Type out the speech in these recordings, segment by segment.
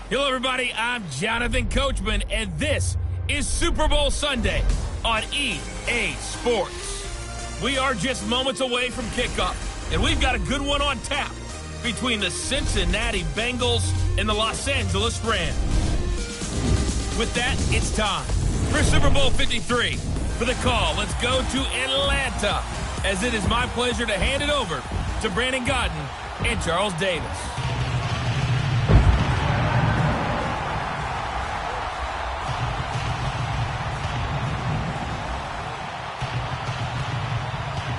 Hello, everybody. I'm Jonathan Coachman, and this is Super Bowl Sunday on EA Sports. We are just moments away from kickoff, and we've got a good one on tap between the Cincinnati Bengals and the Los Angeles Rams. With that, it's time for Super Bowl 53. For the call, let's go to Atlanta, as it is my pleasure to hand it over to Brandon Godden and Charles Davis.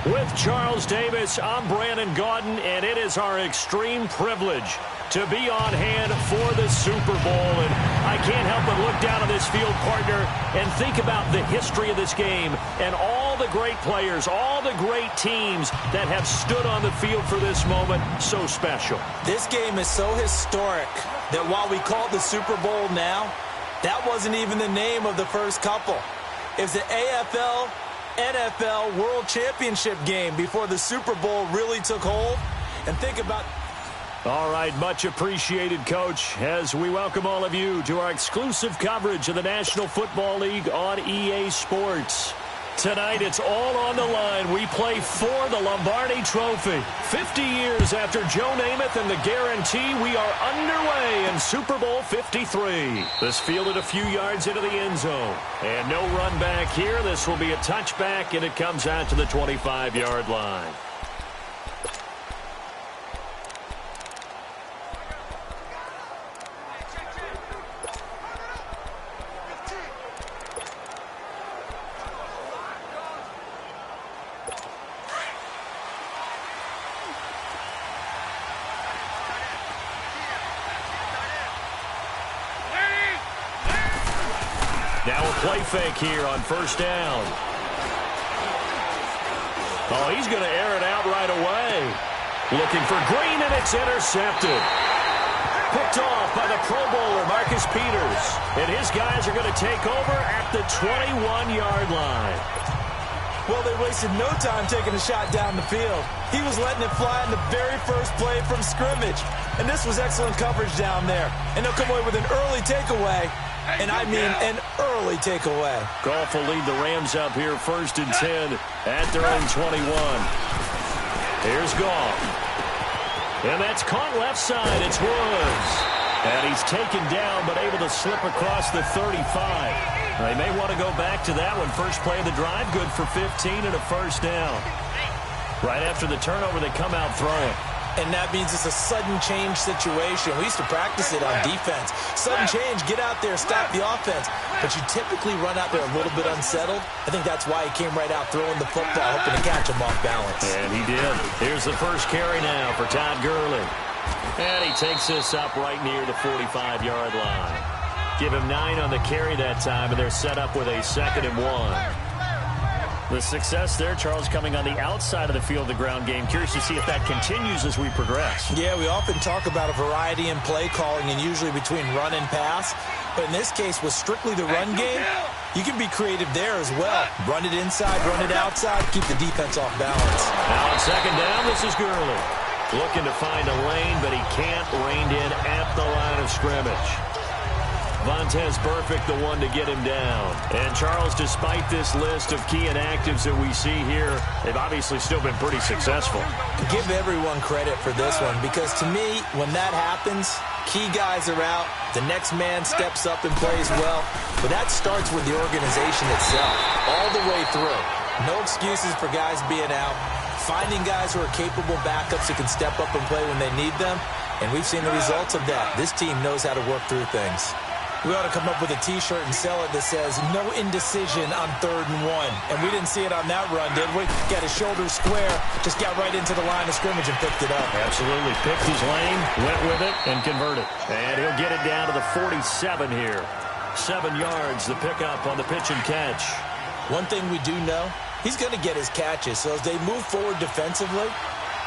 With Charles Davis, I'm Brandon Gaudin, and it is our extreme privilege to be on hand for the Super Bowl. And I can't help but look down on this field, partner, and think about the history of this game and all the great players, all the great teams that have stood on the field for this moment. So special. This game is so historic that while we call it the Super Bowl now, that wasn't even the name of the first couple. It's the AFL NFL World Championship game before the Super Bowl really took hold. And think about... All right, much appreciated, Coach, as we welcome all of you to our exclusive coverage of the National Football League on EA Sports. Tonight, it's all on the line. We play for the Lombardi Trophy. 50 years after Joe Namath and the guarantee, we are underway in Super Bowl 53. This fielded a few yards into the end zone. And no run back here. This will be a touchback, and it comes out to the 25-yard line. Now a play fake here on first down. Oh, he's going to air it out right away. Looking for Green, and it's intercepted. Picked off by the Pro Bowler, Marcus Peters. And his guys are going to take over at the 21-yard line. Well, they wasted no time taking a shot down the field. He was letting it fly in the very first play from scrimmage. And this was excellent coverage down there. And they'll come away with an early takeaway. And I mean an early takeaway. Goff will lead the Rams up here first and 10 at their own 21. Here's Goff. And that's caught left side. It's Woods. And he's taken down but able to slip across the 35. They may want to go back to that one. First play of the drive, good for 15 and a first down. Right after the turnover, they come out throwing. And that means it's a sudden change situation. We used to practice it on defense. Sudden change, get out there, stop the offense. But you typically run out there a little bit unsettled. I think that's why he came right out throwing the football, hoping to catch him off balance. And he did. Here's the first carry now for Todd Gurley. And he takes this up right near the 45-yard line. Give him 9 on the carry that time, and they're set up with a 2nd and 1. The success there, Charles, coming on the outside of the field, the ground game. Curious to see if that continues as we progress. Yeah, we often talk about a variety in play calling and usually between run and pass. But in this case, with strictly the run game, you can be creative there as well. Run it inside, run it outside, keep the defense off balance. Now on second down, this is Gurley. Looking to find a lane, but he can't. Reined in at the line of scrimmage. Vontez Burfict, the one to get him down. And, Charles, despite this list of key inactives that we see here, they've obviously still been pretty successful. Give everyone credit for this one, because to me, when that happens, key guys are out, the next man steps up and plays well. But that starts with the organization itself, all the way through. No excuses for guys being out. Finding guys who are capable backups who can step up and play when they need them. And we've seen the results of that. This team knows how to work through things. We ought to come up with a T-shirt and sell it that says, no indecision on 3rd and 1. And we didn't see it on that run, did we? Got his shoulders square, just got right into the line of scrimmage and picked it up. Absolutely. Picked his lane, went with it, and converted. And he'll get it down to the 47 here. 7 yards, the pickup on the pitch and catch. One thing we do know, he's going to get his catches. So as they move forward defensively,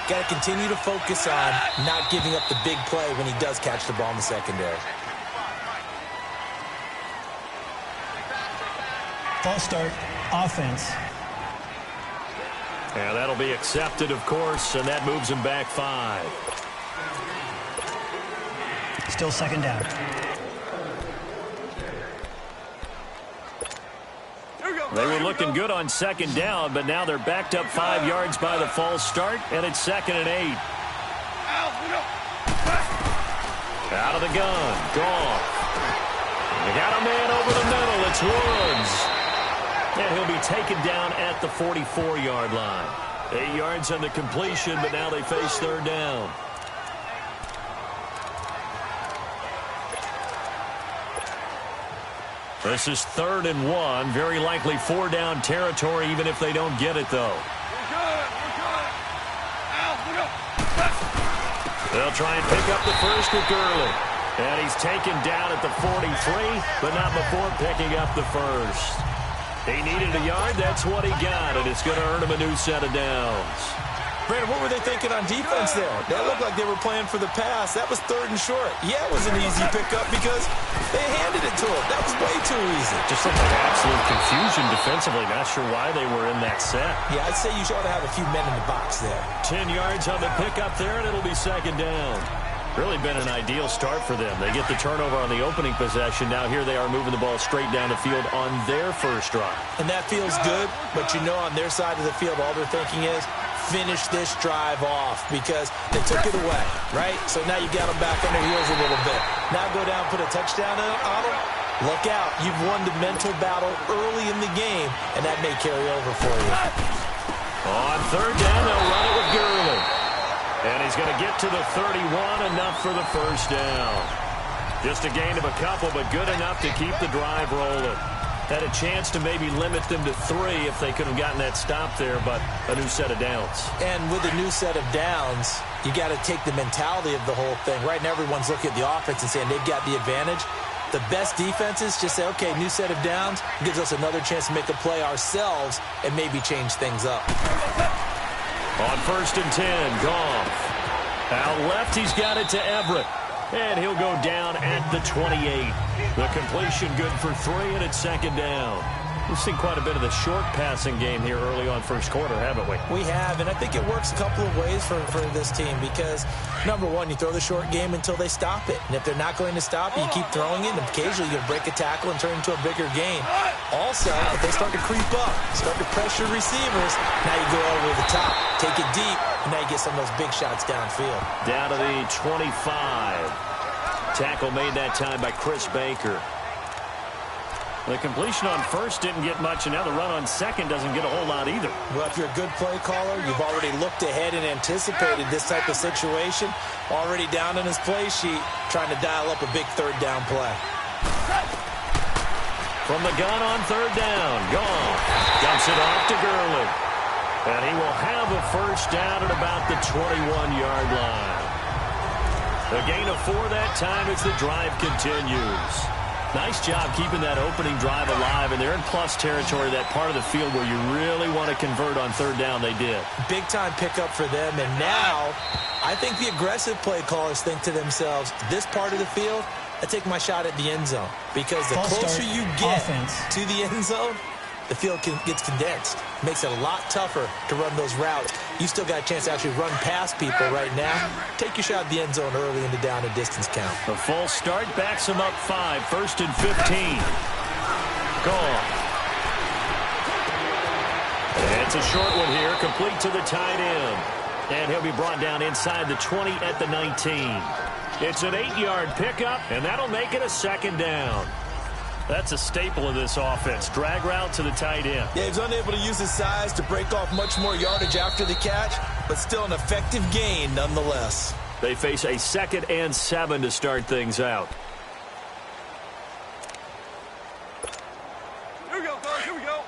got to continue to focus on not giving up the big play when he does catch the ball in the secondary. False start, offense. Yeah, that'll be accepted, of course, and that moves him back 5. Still second down. They were looking good on second down, but now they're backed up 5 yards by the false start, and it's 2nd and 8. Out of the gun. Goff. They got a man over the middle. It's Woods. And he'll be taken down at the 44-yard line. 8 yards on the completion, but now they face 3rd down. This is 3rd and 1. Very likely 4-down territory, even if they don't get it, though. They'll try and pick up the first with Gurley. And he's taken down at the 43, but not before picking up the first. He needed a yard. That's what he got, and it's going to earn him a new set of downs. Brandon, what were they thinking on defense there? That looked like they were playing for the pass. That was 3rd and short. Yeah, it was an easy pickup because they handed it to him. That was way too easy. Just looked like absolute confusion defensively. Not sure why they were in that set. Yeah, I'd say you ought to have a few men in the box there. 10 yards on the pickup there, and it'll be 2nd down. Really been an ideal start for them. They get the turnover on the opening possession. Now here they are moving the ball straight down the field on their first drive. And that feels good, but you know on their side of the field all they're thinking is finish this drive off because they took it away, right? So now you got them back on their heels a little bit. Now go down, put a touchdown on them. Look out. You've won the mental battle early in the game, and that may carry over for you. On 3rd down, they'll run it with Gurley. And he's going to get to the 31, enough for the first down. Just a gain of a couple, but good enough to keep the drive rolling. Had a chance to maybe limit them to 3 if they could have gotten that stop there, but a new set of downs. And with a new set of downs, you got to take the mentality of the whole thing. Right now, everyone's looking at the offense and saying they've got the advantage. The best defenses just say, okay, new set of downs gives us another chance to make a play ourselves and maybe change things up. On 1st and 10, Goff. Out left, he's got it to Everett. And he'll go down at the 28. The completion good for 3, and it's 2nd down. We've seen quite a bit of the short passing game here early on first quarter, haven't we? We have, and I think it works a couple of ways for this team because, number one, you throw the short game until they stop it. And if they're not going to stop it, you keep throwing it, and occasionally you'll break a tackle and turn into a bigger game. Also, if they start to creep up, start to pressure receivers, now you go over the top, take it deep, and now you get some of those big shots downfield. Down to the 25. Tackle made that time by Chris Baker. The completion on first didn't get much, and now the run on second doesn't get a whole lot either. Well, if you're a good play caller, you've already looked ahead and anticipated this type of situation. Already down in his play sheet, trying to dial up a big 3rd down play. From the gun on 3rd down, Goff dumps it off to Gurley. And he will have a first down at about the 21-yard line. A gain of 4 that time as the drive continues. Nice job keeping that opening drive alive, and they're in plus territory, that part of the field where you really want to convert on 3rd down. They did. Big-time pickup for them, and now I think the aggressive play callers think to themselves, this part of the field, I take my shot at the end zone, because the closer you get to the end zone, the field gets condensed. Makes it a lot tougher to run those routes. You still got a chance to actually run past people right now. Take your shot at the end zone early in the down and distance count. The false start backs him up 5. 1st and 15. Goff. It's a short one here, complete to the tight end. And he'll be brought down inside the 20 at the 19. It's an 8-yard pickup, and that'll make it a 2nd down. That's a staple of this offense. Drag route to the tight end. Yeah, he's unable to use his size to break off much more yardage after the catch, but still an effective gain nonetheless. They face a 2nd and 7 to start things out. Here we go, guys. Here we go.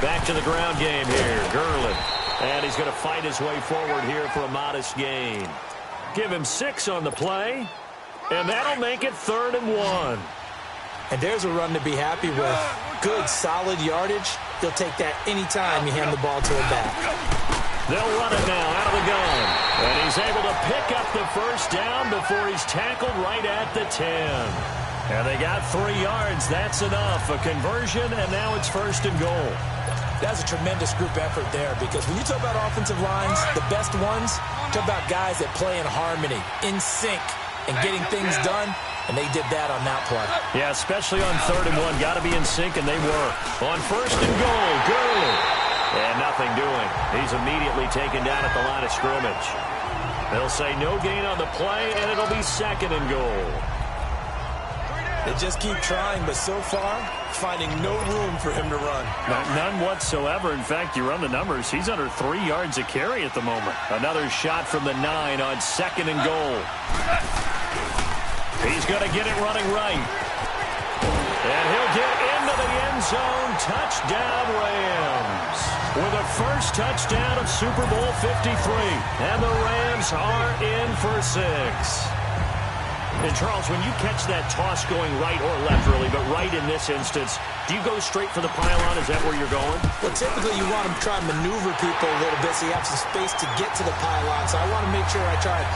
Back to the ground game here, Gurley. And he's going to fight his way forward here for a modest gain. Give him 6 on the play, and that'll make it 3rd and 1. And there's a run to be happy with. Good, solid yardage. They'll take that anytime you hand the ball to a back. They'll run it now out of the gun. And he's able to pick up the first down before he's tackled right at the 10. And they got 3 yards. That's enough. A conversion, and now it's 1st and goal. That's a tremendous group effort there, because when you talk about offensive lines, the best ones, talk about guys that play in harmony, in sync, and getting things done, and they did that on that play. Yeah, especially on 3rd and 1. Got to be in sync, and they were. On 1st and goal, Gurley. And nothing doing. He's immediately taken down at the line of scrimmage. They'll say no gain on the play, and it'll be 2nd and goal. They just keep trying, but so far, finding no room for him to run. None whatsoever. In fact, you run the numbers. He's under 3 yards a carry at the moment. Another shot from the 9 on 2nd and goal. He's going to get it running right. And he'll get into the end zone. Touchdown, Rams. With a first touchdown of Super Bowl 53. And the Rams are in for 6. And, Charles, when you catch that toss going right or left, really, but right in this instance, do you go straight for the pylon? Is that where you're going? Well, typically you want to try and maneuver people a little bit so you have some space to get to the pylon. So I want to make sure I try and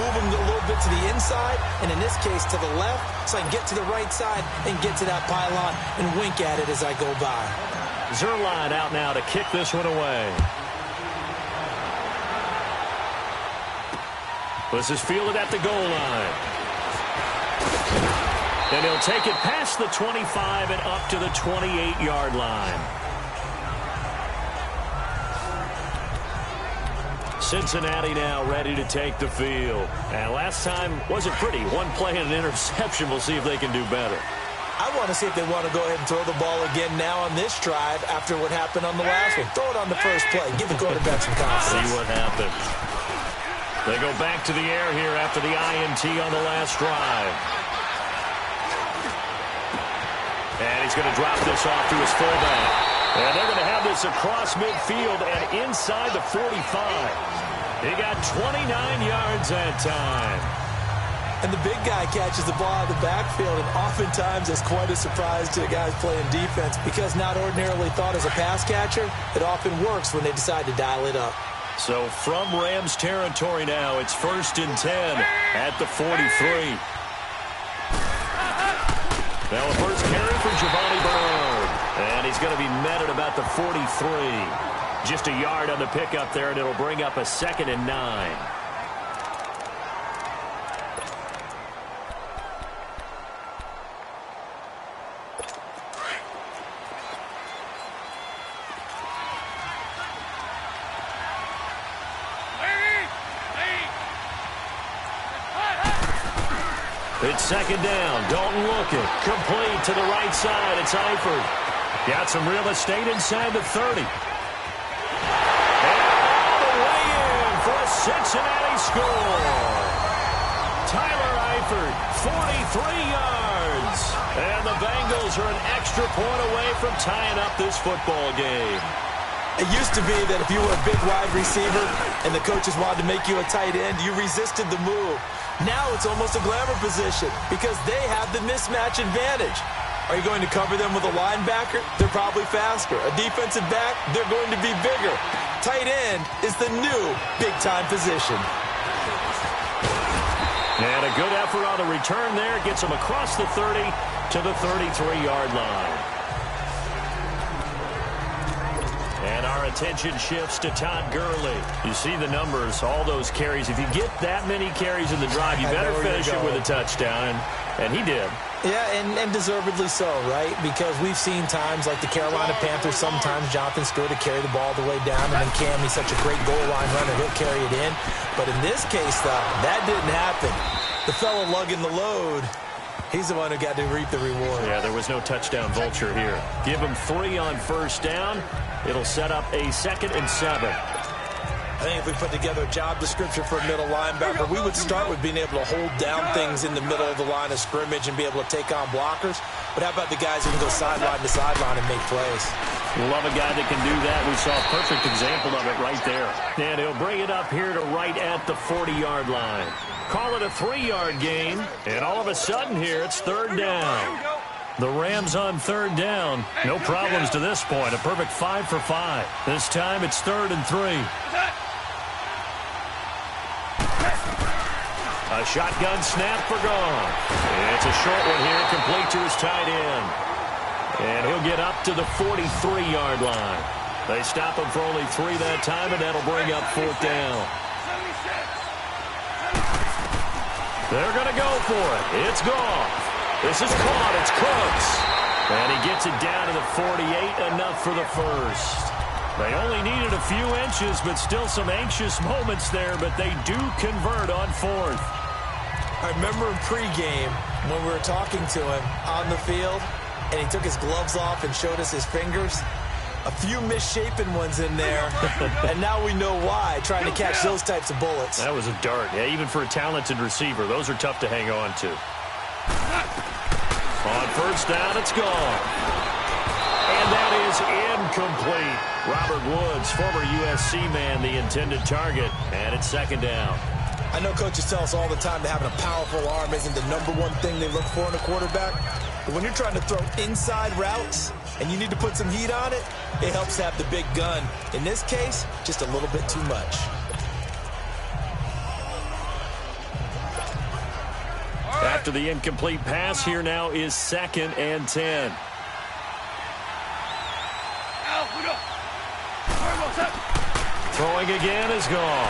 move them a little bit to the inside, and in this case to the left, so I can get to the right side and get to that pylon and wink at it as I go by. Zerline out now to kick this one away. This is fielded at the goal line. And he'll take it past the 25 and up to the 28-yard line. Cincinnati now ready to take the field. And last time wasn't pretty. One play and an interception. We'll see if they can do better. I want to see if they want to go ahead and throw the ball again now on this drive after what happened on the last one. Throw it on the first play. Give the quarterback some confidence. See what happens. They go back to the air here after the INT on the last drive. And he's going to drop this off to his fullback. And they're going to have this across midfield and inside the 45. He got 29 yards that time. And the big guy catches the ball out of the backfield, and oftentimes it's quite a surprise to the guys playing defense, because not ordinarily thought as a pass catcher, it often works when they decide to dial it up. So from Rams territory now, it's 1st and 10 at the 43. Now a first carry for Giovanni Bernard. And he's going to be met at about the 43. Just a yard on the pickup there, and it'll bring up a 2nd and 9. It's 2nd down. Dalton looking. Complete to the right side. It's Eifert. Got some real estate inside the 30. And all the way in for a Cincinnati score. Tyler Eifert, 43 yards. And the Bengals are an extra point away from tying up this football game. It used to be that if you were a big wide receiver and the coaches wanted to make you a tight end, you resisted the move. Now it's almost a glamour position because they have the mismatch advantage. Are you going to cover them with a linebacker? They're probably faster. A defensive back? They're going to be bigger. Tight end is the new big-time position. And a good effort on the return there. Gets them across the 30 to the 33-yard line. And our attention shifts to Todd Gurley. You see the numbers, all those carries. If you get that many carries in the drive, you better finish it with a touchdown, and he did. Yeah, and deservedly so, right? Because we've seen times like the Carolina Panthers, sometimes Jonathan Stewart to carry the ball all the way down, and then Cam, he's such a great goal line runner, he'll carry it in. But in this case, though, that didn't happen. The fellow lugging the load, he's the one who got to reap the reward. Yeah, there was no touchdown vulture here. Give him 3 on first down. It'll set up a 2nd and 7. I think if we put together a job description for a middle linebacker, we would start with being able to hold down things in the middle of the line of scrimmage and be able to take on blockers. But how about the guys who can go sideline to sideline and make plays? Love a guy that can do that. We saw a perfect example of it right there. And he'll bring it up here to right at the 40-yard line. Call it a 3-yard gain, and all of a sudden here it's 3rd down. The Rams on 3rd down. No problems to this point. A perfect 5 for 5. This time it's 3rd and 3. A shotgun snap for Goff. It's a short one here, complete to his tight end. And he'll get up to the 43-yard line. They stop him for only 3 that time, and that'll bring up 4th down. They're going to go for it. It's Goff. This is caught. It's Cooks. And he gets it down to the 48, enough for the first. They only needed a few inches, but still some anxious moments there, but they do convert on 4th. I remember in pregame when we were talking to him on the field, and he took his gloves off and showed us his fingers. A few misshapen ones in there, and now we know why, trying to catch those types of bullets. That was a dart. Yeah, even for a talented receiver, those are tough to hang on to. On 1st down, it's gone. And that is incomplete. Robert Woods, former USC man, the intended target, and it's 2nd down. I know coaches tell us all the time that having a powerful arm isn't the #1 thing they look for in a quarterback. But when you're trying to throw inside routes and you need to put some heat on it, it helps to have the big gun. In this case, just a little bit too much. After the incomplete pass, here now is 2nd and 10. Throwing again is gone.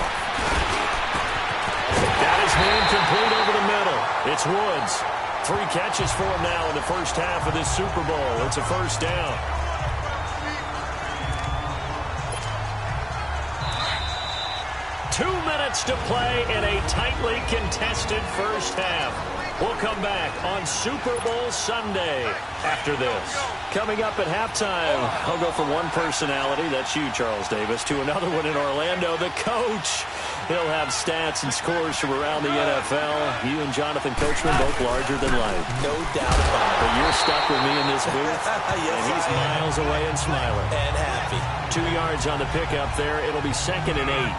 That is incomplete over the middle. It's Woods. 3 catches for him now in the first half of this Super Bowl. It's a 1st down. Two minutes to play in a tightly contested first half. We'll come back on Super Bowl Sunday after this. Coming up at halftime, I'll go from one personality, that's you, Charles Davis, to another one in Orlando, the coach. He'll have stats and scores from around the NFL. You and Jonathan Coachman, both larger than life. No doubt about it. But you're stuck with me in this booth, yes, and he's miles away and smiling. And happy. 2 yards on the pickup there. It'll be 2nd and 8.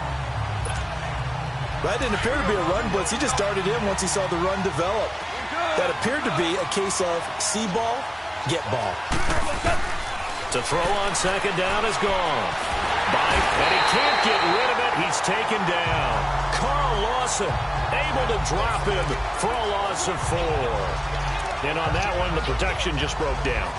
That didn't appear to be a run blitz. He just darted in once he saw the run develop. That appeared to be a case of see ball, get ball. To throw on 2nd down is gone. Bite, and he can't get rid of it. He's taken down. Carl Lawson able to drop him for a loss of 4. And on that one, the protection just broke down.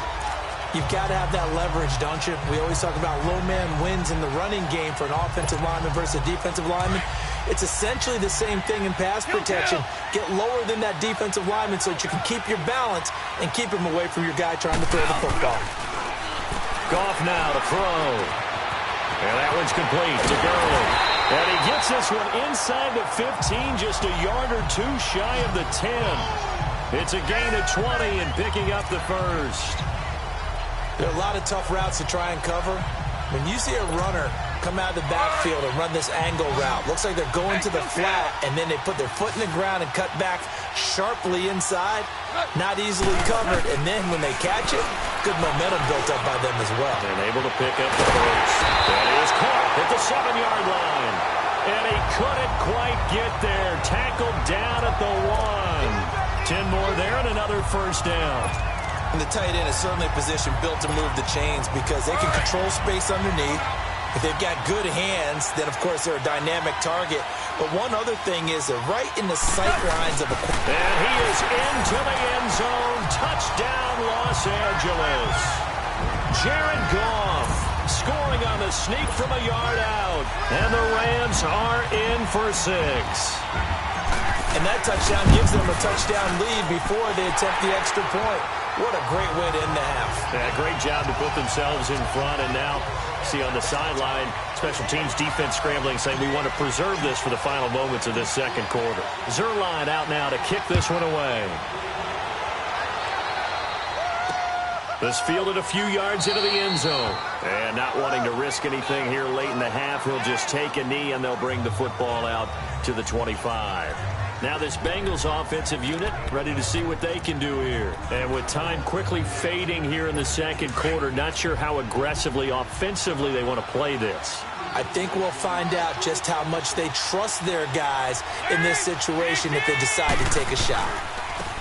You've got to have that leverage, don't you? We always talk about low man wins in the running game for an offensive lineman versus a defensive lineman. It's essentially the same thing in pass protection. Get lower than that defensive lineman so that you can keep your balance and keep him away from your guy trying to throw the football. Goff now to throw. And that one's complete to Gurley. And he gets this one inside the 15, just a yard or 2 shy of the 10. It's a gain of 20 and picking up the first. There are a lot of tough routes to try and cover. When you see a runner come out of the backfield and run this angle route, looks like they're going to the flat, and then they put their foot in the ground and cut back sharply inside, not easily covered, and then when they catch it, good momentum built up by them as well. And able to pick up the first. That is caught at the 7-yard line. And he couldn't quite get there. Tackled down at the 1. 10 more there and another first down. And the tight end is certainly a position built to move the chains because they can control space underneath. If they've got good hands, then, of course, they're a dynamic target. But one other thing is they're right in the sight lines of a... And he is into the end zone. Touchdown, Los Angeles. Jared Goff scoring on the sneak from a yard out. And the Rams are in for 6. And that touchdown gives them a touchdown lead before they attempt the extra point. What a great way to end the half. Yeah, great job to put themselves in front. And now, see on the sideline, special teams defense scrambling, saying we want to preserve this for the final moments of this second quarter. Zerline out now to kick this one away. This fielded a few yards into the end zone. And not wanting to risk anything here late in the half, he'll just take a knee and they'll bring the football out to the 25. Now this Bengals offensive unit ready to see what they can do here. And with time quickly fading here in the second quarter, not sure how aggressively, offensively they want to play this. I think we'll find out just how much they trust their guys in this situation if they decide to take a shot.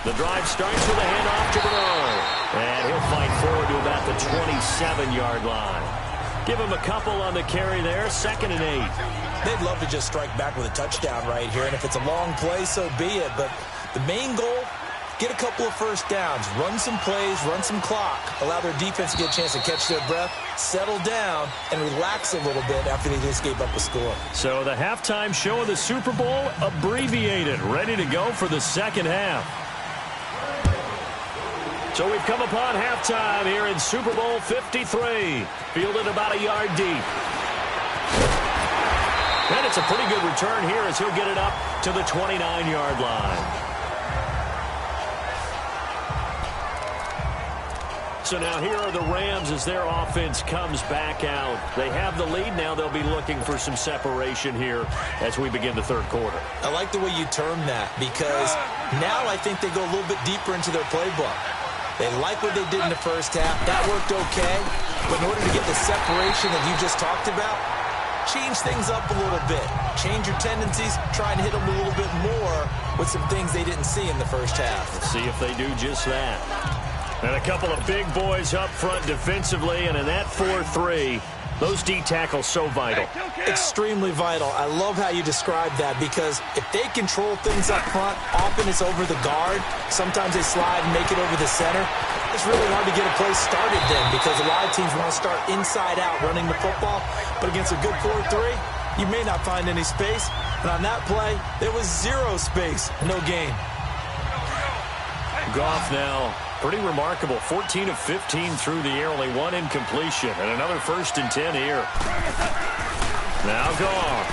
The drive starts with a handoff to Bernard. And he'll fight forward to about the 27-yard line. Give him a couple on the carry there, 2nd and 8. They'd love to just strike back with a touchdown right here, and if it's a long play, so be it. But the main goal, get a couple of first downs, run some plays, run some clock, allow their defense to get a chance to catch their breath, settle down, and relax a little bit after they just gave up a score. So the halftime show of the Super Bowl abbreviated, ready to go for the second half. So we've come upon halftime here in Super Bowl 53. Fielded about a yard deep. And it's a pretty good return here as he'll get it up to the 29-yard line. So now here are the Rams as their offense comes back out. They have the lead now. They'll be looking for some separation here as we begin the third quarter. I like the way you term that because now I think they go a little bit deeper into their playbook. They like what they did in the first half. That worked okay. But in order to get the separation that you just talked about, change things up a little bit. Change your tendencies. Try and hit them a little bit more with some things they didn't see in the first half. Let's see if they do just that. And a couple of big boys up front defensively, and in that 4-3, those D tackles so vital. Extremely vital. I love how you describe that because if they control things up front, often it's over the guard. Sometimes they slide and make it over the center. It's really hard to get a play started then because a lot of teams want to start inside out running the football. But against a good 4-3, you may not find any space. And on that play, there was zero space, no gain. Goff now. Pretty remarkable. 14 of 15 through the air, only one incompletion. And another 1st and 10 here. Now Goff.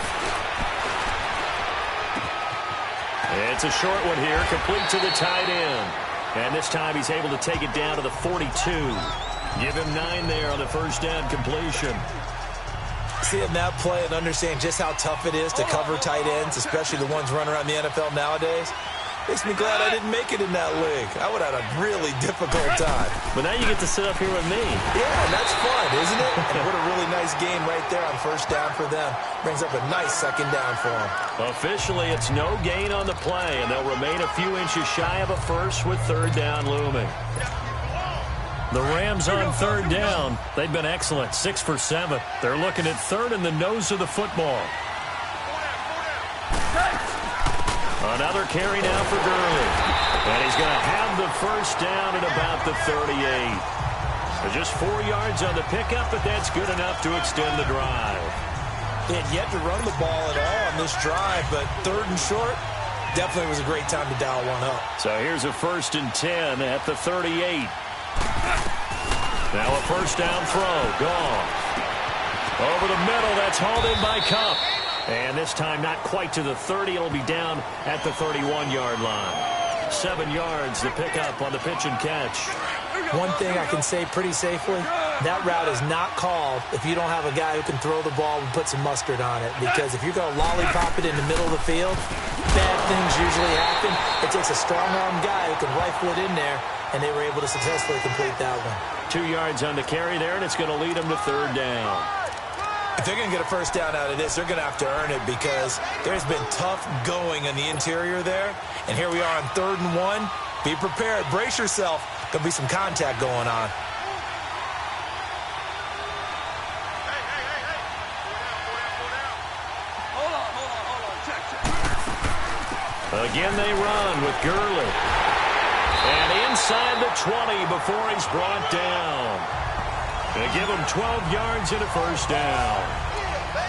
It's a short one here, complete to the tight end. And this time he's able to take it down to the 42. Give him 9 there on the first down completion. Seeing that play and understand just how tough it is to cover tight ends, especially the ones running around the NFL nowadays, makes me glad I didn't make it in that league. I would have had a really difficult time. But now you get to sit up here with me. Yeah, that's fun, isn't it? And what a really nice game right there on first down for them. Brings up a nice second down for them. Officially, it's no gain on the play, and they'll remain a few inches shy of a first with third down looming. The Rams on third down. They've been excellent, 6 for 7. They're looking at third in the nose of the football. Another carry now for Gurley. And he's going to have the first down at about the 38. So just 4 yards on the pickup, but that's good enough to extend the drive. They had yet to run the ball at all on this drive, but 3rd and short definitely was a great time to dial one up. So here's a 1st and 10 at the 38. Now a first down throw. Gone. Over the middle, that's hauled in by Kupp. And this time not quite to the 30. It'll be down at the 31-yard line. 7 yards to pick up on the pitch and catch. One thing I can say pretty safely, that route is not called if you don't have a guy who can throw the ball and put some mustard on it. Because if you're going to lollipop it in the middle of the field, bad things usually happen. It takes a strong-arm guy who can rifle it in there, and they were able to successfully complete that one. 2 yards on the carry there, and it's going to lead them to third down. If they're going to get a first down out of this, they're going to have to earn it because there's been tough going in the interior there. And here we are on 3rd and 1. Be prepared. Brace yourself. There'll be some contact going on. Again they run with Gurley. And inside the 20 before he's brought down. They give him 12 yards and a first down.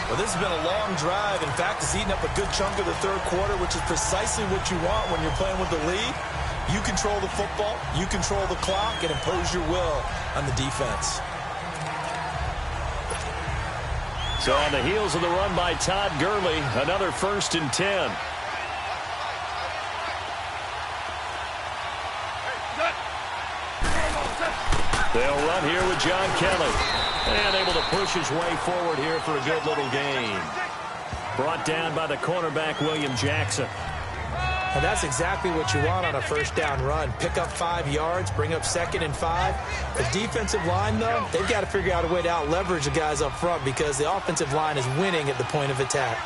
Well, this has been a long drive. In fact, it's eaten up a good chunk of the third quarter, which is precisely what you want when you're playing with the lead. You control the football, you control the clock, and impose your will on the defense. So on the heels of the run by Todd Gurley, another 1st and 10. They'll run here with John Kelly. And able to push his way forward here for a good little gain. Brought down by the cornerback, William Jackson. And that's exactly what you want on a first down run. Pick up 5 yards, bring up 2nd and 5. The defensive line, though, they've got to figure out a way to out-leverage the guys up front because the offensive line is winning at the point of attack.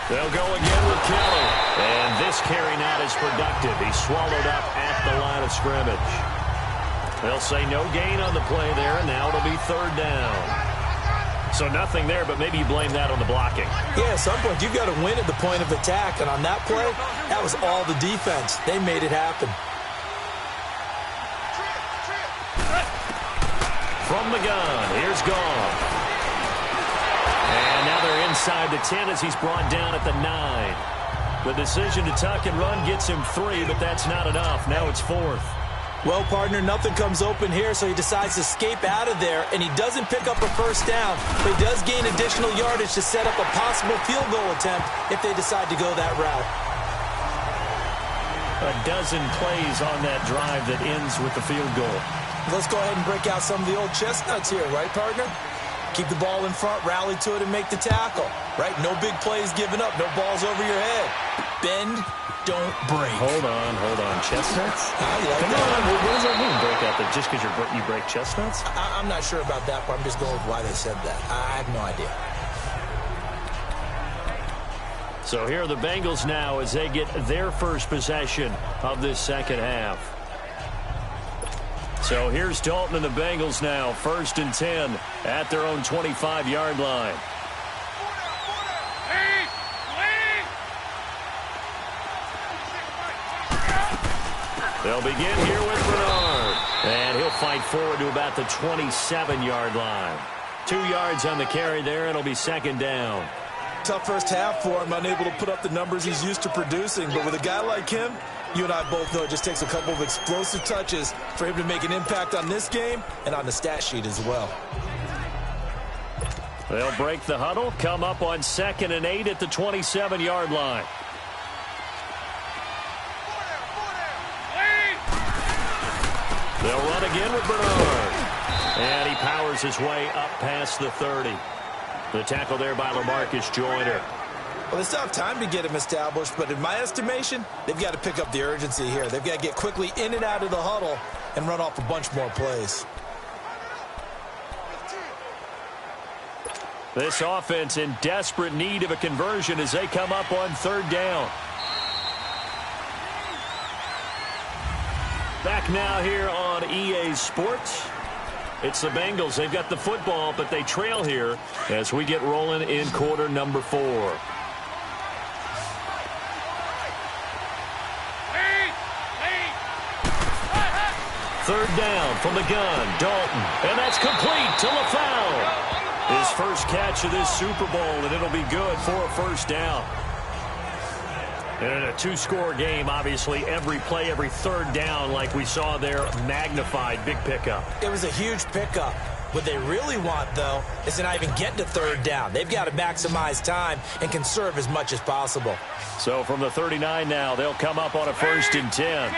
They'll go again with Kelly. And this carry not as productive. He's swallowed up at the line of scrimmage. They'll say no gain on the play there, and now it'll be third down. So nothing there, but maybe you blame that on the blocking. Yeah, at some point you've got to win at the point of attack, and on that play, that was all the defense. They made it happen. From the gun, here's Goff. And now they're inside the 10 as he's brought down at the 9. The decision to tuck and run gets him 3, but that's not enough. Now it's 4th. Well, partner, nothing comes open here, so he decides to escape out of there, and he doesn't pick up a first down, but he does gain additional yardage to set up a possible field goal attempt if they decide to go that route. A dozen plays on that drive that ends with the field goal. Let's go ahead and break out some of the old chestnuts here, right, partner? Keep the ball in front, rally to it, and make the tackle, right? No big plays given up, no balls over your head. Bend, don't break. Hold on. Chestnuts? Come on. What does that mean, break out? That just because you break chestnuts? I'm not sure about that, but I'm just going with why they said that. I have no idea. So here are the Bengals now as they get their first possession of this second half. So here's Dalton and the Bengals now, 1st and 10 at their own 25-yard line. They'll begin here with Bernard. And he'll fight forward to about the 27-yard line. 2 yards on the carry there, and it'll be second down. Tough first half for him, unable to put up the numbers he's used to producing. But with a guy like him, you and I both know it just takes a couple of explosive touches for him to make an impact on this game and on the stat sheet as well. They'll break the huddle, come up on 2nd and 8 at the 27-yard line. They'll run again with Bernard. And he powers his way up past the 30. The tackle there by LaMarcus Joyner. Well, they still have time to get him established, but in my estimation, they've got to pick up the urgency here. They've got to get quickly in and out of the huddle and run off a bunch more plays. This offense in desperate need of a conversion as they come up on 3rd down. Back now here on EA Sports. It's the Bengals. They've got the football, but they trail here as we get rolling in quarter number 4. Third down from the gun, Dalton. And that's complete to LaFleur. His first catch of this Super Bowl, and it'll be good for a first down. And in a 2-score game, obviously, every play, every third down, like we saw there, magnified, big pickup. It was a huge pickup. What they really want, though, is to not even get to 3rd down. They've got to maximize time and conserve as much as possible. So from the 39 now, they'll come up on a 1st and 10.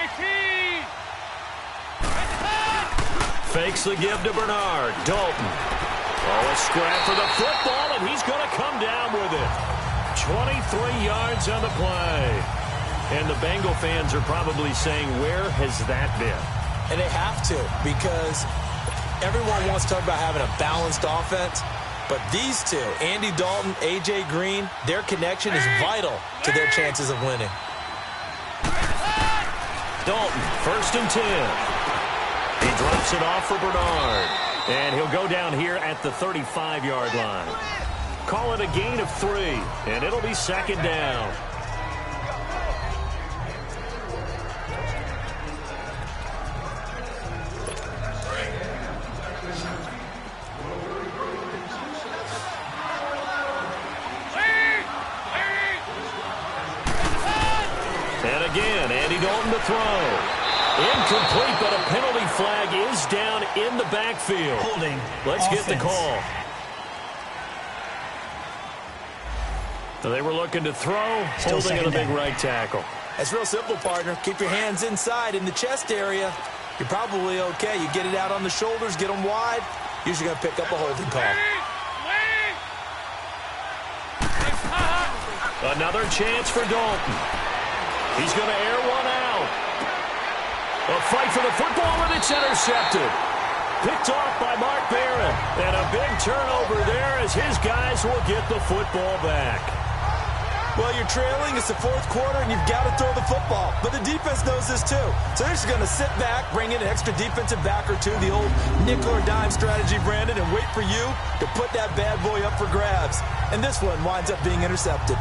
Fakes the give to Bernard. Dalton. Oh, a scrap for the football, and he's going to come down with it. 23 yards on the play. And the Bengal fans are probably saying, where has that been? And they have to, because everyone wants to talk about having a balanced offense. But these two, Andy Dalton, A.J. Green, their connection is vital to their chances of winning. Dalton, 1st and 10. He drops it off for Bernard. And he'll go down here at the 35-yard line. Call it a gain of 3, and it'll be 2nd down. And again, Andy Dalton to throw. Incomplete, but a penalty flag is down in the backfield. Holding. Let's offense. get the call. They were looking to throw, Still holding in a big down. right tackle. That's real simple, partner. Keep your hands inside in the chest area. You're probably okay. You get it out on the shoulders, get them wide. Usually going to pick up a holding call. Another chance for Dalton. He's going to air one out. A fight for the football, and it's intercepted. Picked off by Mark Barron. And a big turnover there as his guys will get the football back. Well, you're trailing. It's the fourth quarter, and you've got to throw the football. But the defense knows this, too. So they're just going to sit back, bring in an extra defensive back or two, the old nickel or dime strategy, Brandon, and wait for you to put that bad boy up for grabs. And this one winds up being intercepted.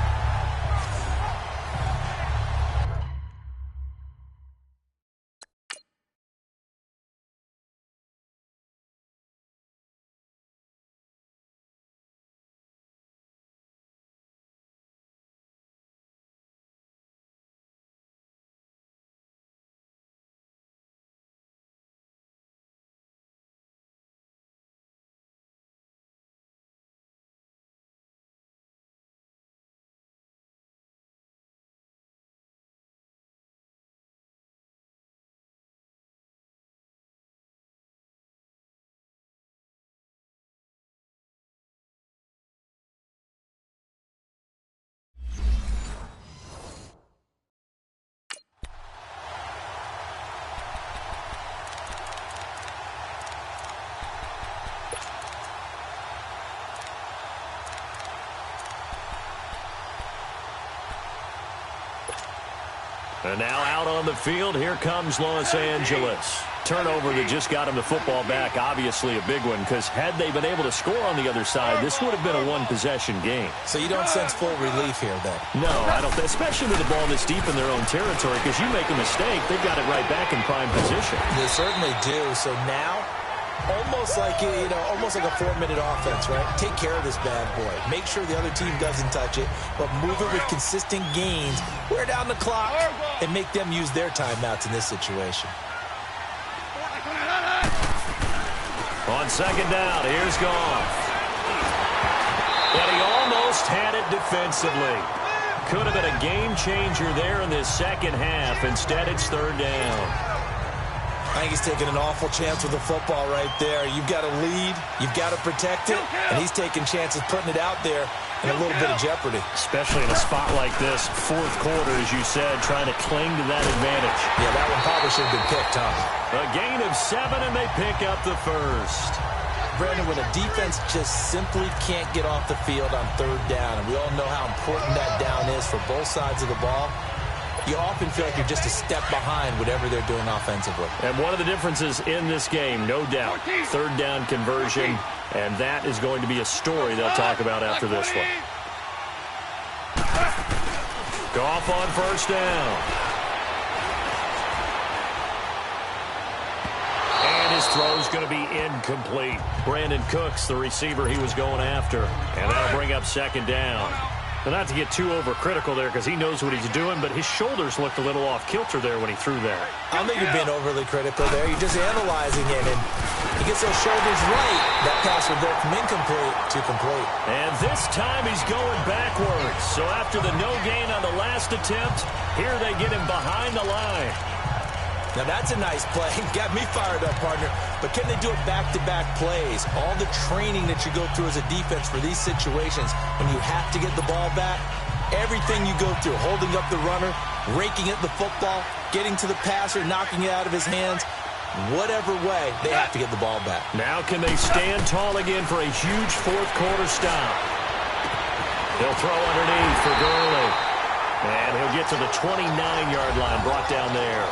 And now out on the field, here comes Los Angeles. Turnover that just got him the football back, obviously a big one, because had they been able to score on the other side, this would have been a one-possession game. So you don't sense full relief here, then? No, I don't, especially with the ball this deep in their own territory, because you make a mistake, they've got it right back in prime position. They certainly do. So now, almost like a 4-minute offense, right? Take care of this bad boy. Make sure the other team doesn't touch it, but move it with consistent gains. Wear down the clock and make them use their timeouts in this situation. On second down, here's Goff. And he almost had it defensively. Could have been a game changer there in this second half. Instead, it's third down. I think he's taking an awful chance with the football right there. You've got to lead, you've got to protect it, and he's taking chances putting it out there in a little bit of jeopardy. Especially in a spot like this, fourth quarter, as you said, trying to cling to that advantage. Yeah, that one probably should have been picked, huh? A gain of 7, and they pick up the first. Brandon, when a defense just simply can't get off the field on third down, and we all know how important that down is for both sides of the ball, you often feel like you're just a step behind whatever they're doing offensively. And one of the differences in this game, no doubt, third down conversion, and that is going to be a story they'll talk about after this one. Goff on first down. And his throw's going to be incomplete. Brandon Cooks, the receiver he was going after, and that'll bring up second down. But not to get too overcritical there because he knows what he's doing, but his shoulders looked a little off kilter there when he threw that. I don't think you're being overly critical there. You're just analyzing it, and he gets those shoulders right. That pass would go from incomplete to complete. And this time he's going backwards. So after the no gain on the last attempt, here they get him behind the line. Now that's a nice play. Got me fired up, partner. But can they do it back-to-back plays? All the training that you go through as a defense for these situations, when you have to get the ball back, everything you go through, holding up the runner, raking at the football, getting to the passer, knocking it out of his hands, whatever way, they have to get the ball back. Now can they stand tall again for a huge fourth quarter stop? They'll throw underneath for Gurley. And he'll get to the 29-yard line, brought down there.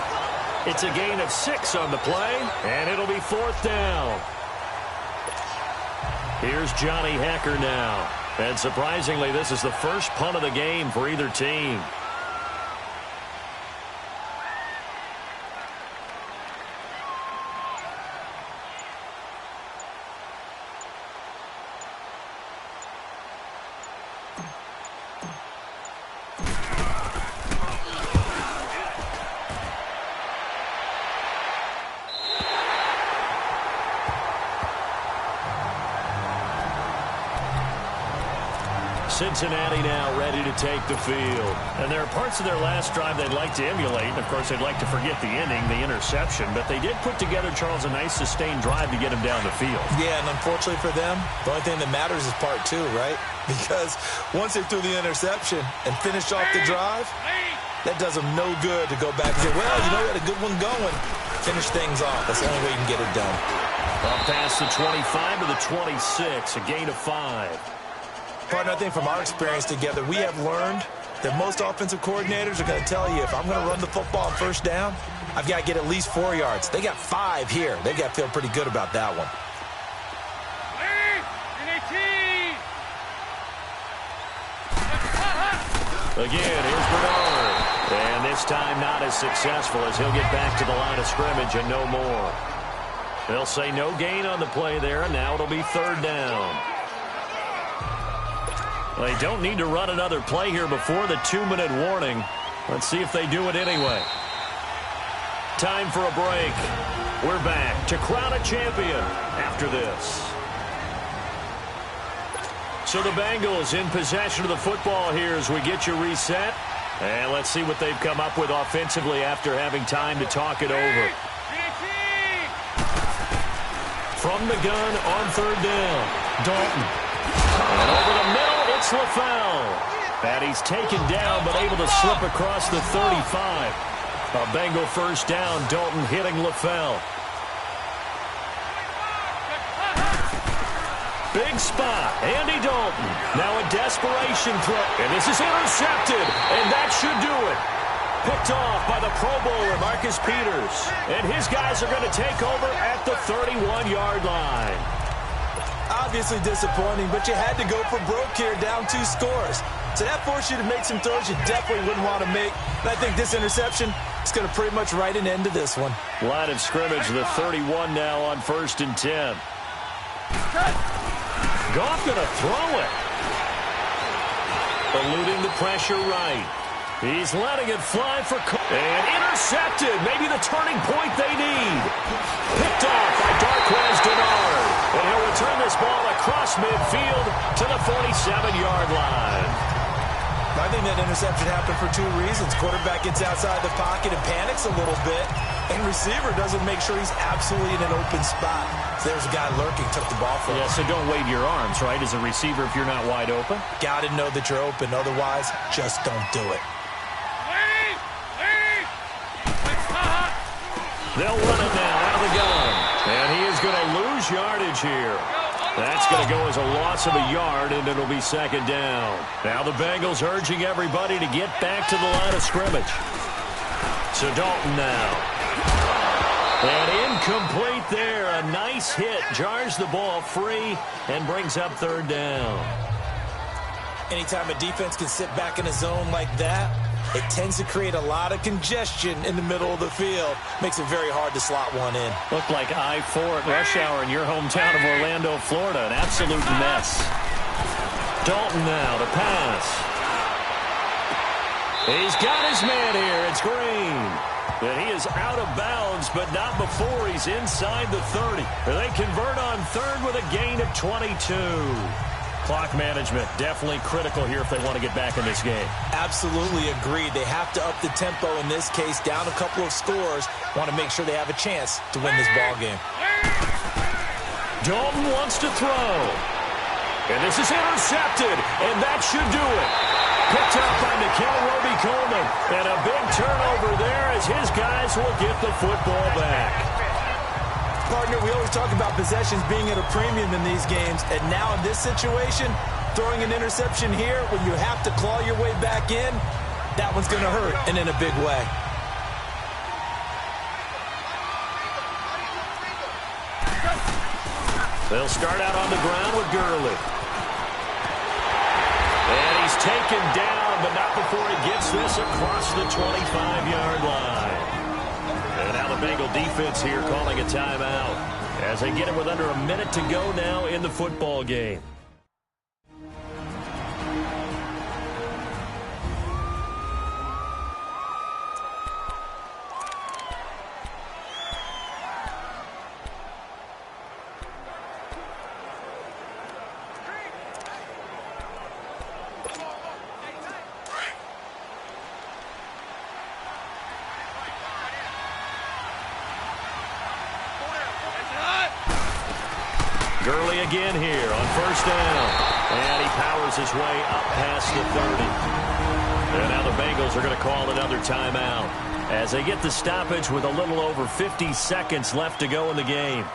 It's a gain of 6 on the play, and it'll be fourth down. Here's Johnny Hecker now. And surprisingly, this is the first punt of the game for either team. Cincinnati now ready to take the field. And there are parts of their last drive they'd like to emulate. And, of course, they'd like to forget the inning, the interception. But they did put together, Charles, a nice sustained drive to get him down the field. Yeah, and unfortunately for them, the only thing that matters is part 2, right? Because once they threw the interception and finished off the drive, that does them no good to go back and say, well, you know, we had a good one going. Finish things off. That's the only way you can get it done. Up past the 25 to the 26, a gain of 5. Partner, I think from our experience together, we have learned that most offensive coordinators are going to tell you, if I'm going to run the football on first down, I've got to get at least 4 yards. They got 5 here. They've got to feel pretty good about that one. Again, here's Bernard. And this time not as successful as he'll get back to the line of scrimmage and no more. They'll say no gain on the play there, and now it'll be 3rd down. They don't need to run another play here before the 2-minute warning. Let's see if they do it anyway. Time for a break. We're back to crown a champion after this. So the Bengals in possession of the football here as we get you reset. And let's see what they've come up with offensively after having time to talk it over. From the gun on 3rd down, Dalton. And over the middle, it's LaFell. And he's taken down but able to slip across the 35. A Bengal first down, Dalton hitting LaFell. Big spot, Andy Dalton. Now a desperation throw. And this is intercepted, and that should do it. Picked off by the Pro Bowler, Marcus Peters. And his guys are going to take over at the 31-yard line. Obviously disappointing, but you had to go for broke here, down 2 scores. So that forced you to make some throws you definitely wouldn't want to make. And I think this interception is going to pretty much write an end to this one. Line of scrimmage, the 31 now on 1st and 10. Goff going to throw it. Eluding the pressure right. He's letting it fly for... And intercepted. Maybe the turning point they need. Picked off by Darquez Dennard. And he'll return this ball across midfield to the 47-yard line. I think that interception happened for 2 reasons. Quarterback gets outside the pocket and panics a little bit. And receiver doesn't make sure he's absolutely in an open spot. So there's a guy lurking, took the ball from him. Yeah, so don't wave your arms, right, as a receiver if you're not wide open? Got to know that you're open. Otherwise, just don't do it. They'll run it now out of the gun. And he is going to lose yardage here. That's going to go as a loss of a yard, and it'll be 2nd down. Now the Bengals urging everybody to get back to the line of scrimmage. So Dalton now. And incomplete there. A nice hit. Jars the ball free and brings up 3rd down. Anytime a defense can sit back in a zone like that, it tends to create a lot of congestion in the middle of the field. Makes it very hard to slot one in. Looked like I-4 at rush hour in your hometown of Orlando, Florida. An absolute mess. Dalton now to pass. He's got his man here. It's Green. And he is out of bounds, but not before he's inside the 30. They convert on 3rd with a gain of 22. Clock management definitely critical here if they want to get back in this game. Absolutely agreed. They have to up the tempo in this case, down a couple of scores. Want to make sure they have a chance to win this ball game. Dalton wants to throw. And this is intercepted, and that should do it. Picked up by Nikel Roby-Coleman. And a big turnover there as his guys will get the football back. Partner, we always talk about possessions being at a premium in these games. And now in this situation, throwing an interception here when you have to claw your way back in, that one's going to hurt, and in a big way. They'll start out on the ground with Gurley. And he's taken down, but not before he gets this across the 25-yard line. And now the Bengal defense here calling a timeout as they get it with under a minute to go now in the football game. Gurley again here on 1st down. And he powers his way up past the 30. And now the Bengals are going to call another timeout as they get the stoppage with a little over 50 seconds left to go in the game.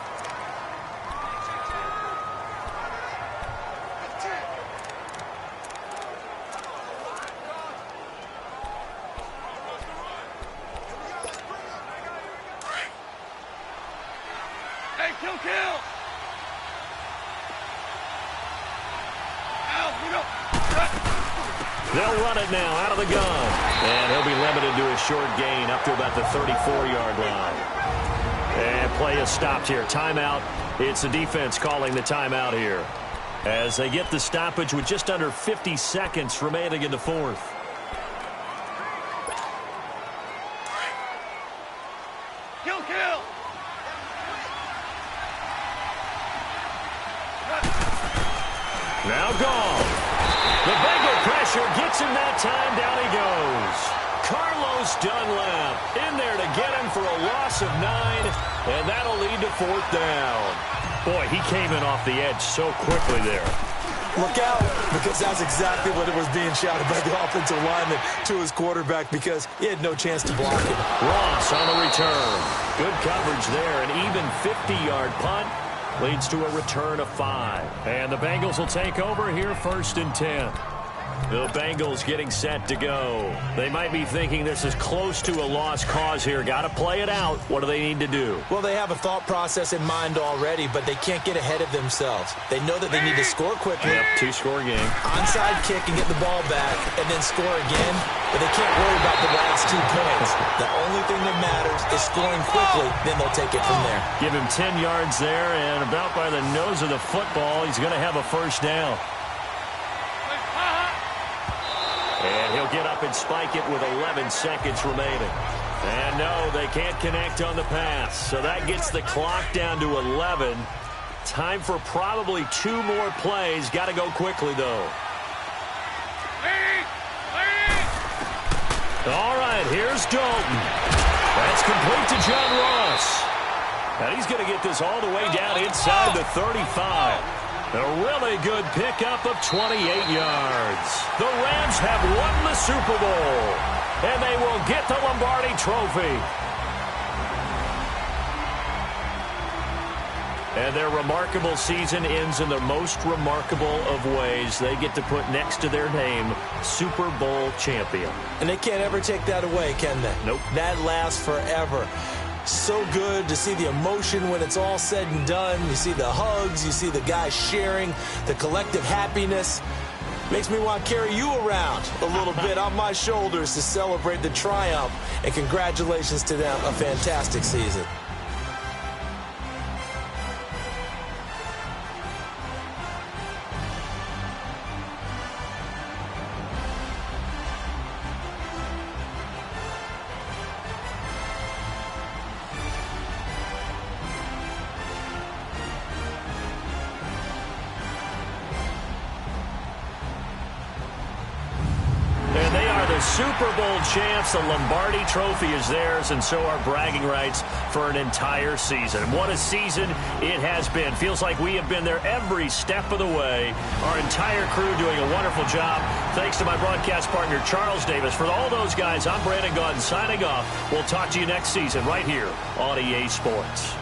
They'll run it now out of the gun. And he'll be limited to a short gain up to about the 34-yard line. And play is stopped here. Timeout. It's the defense calling the timeout here, as they get the stoppage with just under 50 seconds remaining in the fourth. Now gone. The Bengal pressure gets him that time. Down he goes. Carlos Dunlap in there to get him for a loss of 9, and that'll lead to fourth down. Boy, he came in off the edge so quickly there. Look out, because that's exactly what it was being shouted by the offensive lineman to his quarterback, because he had no chance to block him. Ross on the return. Good coverage there. An even 50-yard punt leads to a return of 5. And the Bengals will take over here, 1st and 10. The Bengals getting set to go. They might be thinking this is close to a lost cause here. Got to play it out. What do they need to do? Well, they have a thought process in mind already, but they can't get ahead of themselves. They know that they need to score quickly. Yep, 2-score game. Onside kick and get the ball back, and then score again. But they can't worry about the last 2 points. The only thing that matters is scoring quickly, then they'll take it from there. Give him 10 yards there, and about by the nose of the football, he's going to have a first down. And he'll get up and spike it with 11 seconds remaining. And no, they can't connect on the pass. So that gets the clock down to 11. Time for probably 2 more plays. Got to go quickly, though. All right, here's Dalton. That's complete to John Ross. And he's going to get this all the way down inside the 35. A really good pickup of 28 yards. The Rams have won the Super Bowl, and they will get the Lombardi Trophy. And their remarkable season ends in the most remarkable of ways. They get to put next to their name, Super Bowl champion. And they can't ever take that away, can they? Nope. That lasts forever. So good to see the emotion when it's all said and done. You see the hugs, you see the guys sharing, the collective happiness. Makes me want to carry you around a little bit on my shoulders to celebrate the triumph. And congratulations to them, a fantastic season. Super Bowl champs. The Lombardi Trophy is theirs, and so are bragging rights for an entire season. What a season it has been. Feels like we have been there every step of the way. Our entire crew doing a wonderful job. Thanks to my broadcast partner, Charles Davis. For all those guys, I'm Brandon Gaudin signing off. We'll talk to you next season right here on EA Sports.